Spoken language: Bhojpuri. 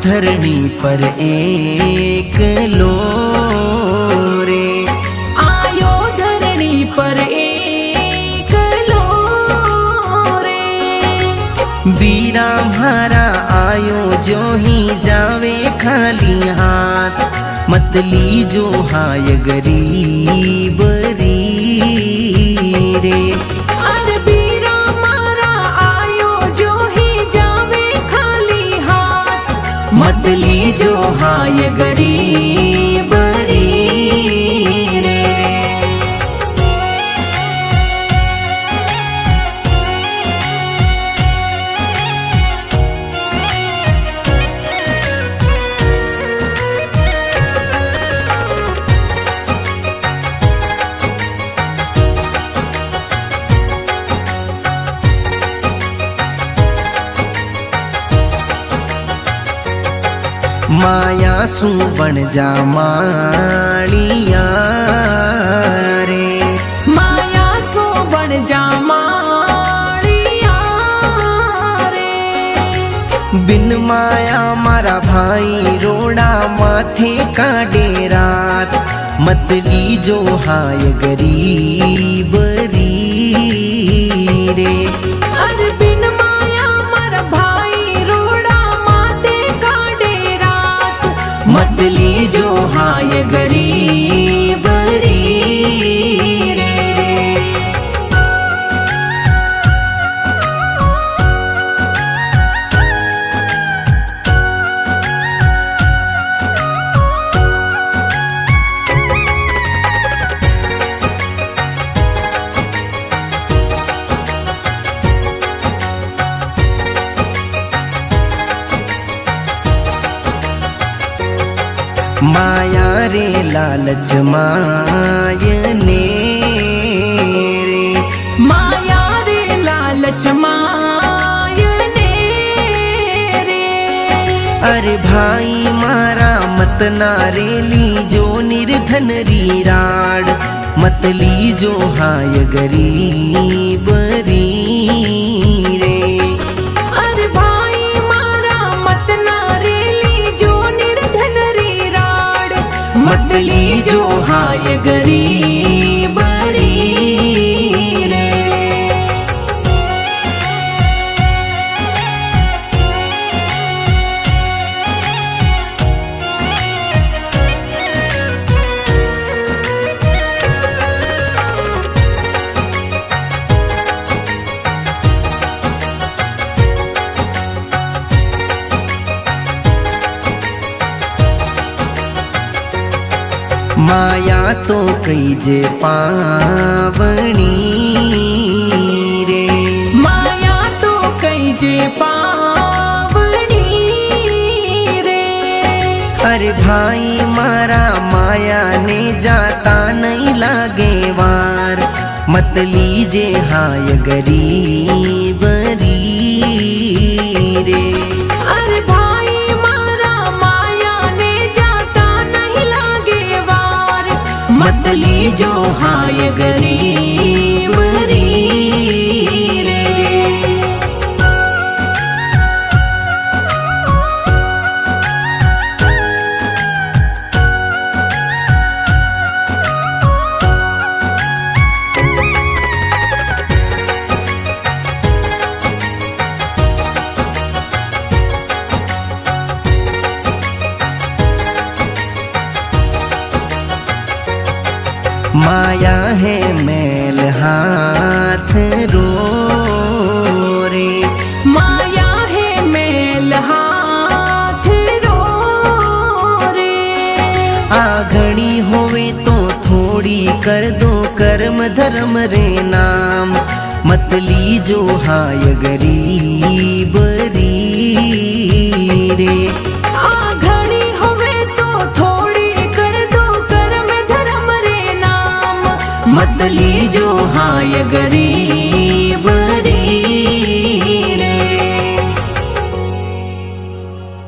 धरणी पर एक लो रे, आयो धरणी पर एक लो रे। बीरा म्हारा आयो जो ही जावे खाली हाथ, मत लीजो हाय गरीब री रे। अरे बीरा मारा आयो जो ही जावे खाली हाथ, मत लीजो हाय गरीब री रे। माया सू बन जा माड़िया रे, माया सो बन जा माड़िया रे। बिन माया मारा भाई रोड़ा माथे का डेरात, मत लीजो हाय गरीब री रे। अरे बिन माया मारा भाई रोड़ा माथे का डेरात, मत लीजो हाय गरीब री रे। माया रे लालच मायने रे, माया रे लालच मायने रे। अरे भाई मारा मत नारे लीजो निर्धन री राड, मत लीजो हाय गरीब री रे। अरे भाई मारा मत नारे लीजो निर्धन री राड, मत लीजो हाय गरीब री रे। माया तो कई जे पावनी रे, माया तो कई जे पावनी रे। अरे भाई मारा माया ने जाता नहीं लागे वार, मत लीजे हाय गरीब री रे। अरे भाई मारा माया ने जाता नहीं लागे वार, मत लीजो हाय गरीब री रे। माया है मैल हाथ रो रे, माया है मेल हाथ रो रे। आघड़ी होवे तो थोड़ी कर दो कर्म धर्म रे नाम, मत लीजो हाय गरीब री रे। आघड़ी होवे तो थोड़ी कर दो कर्म धर्म रे नाम, मत लीजो हाय गरीब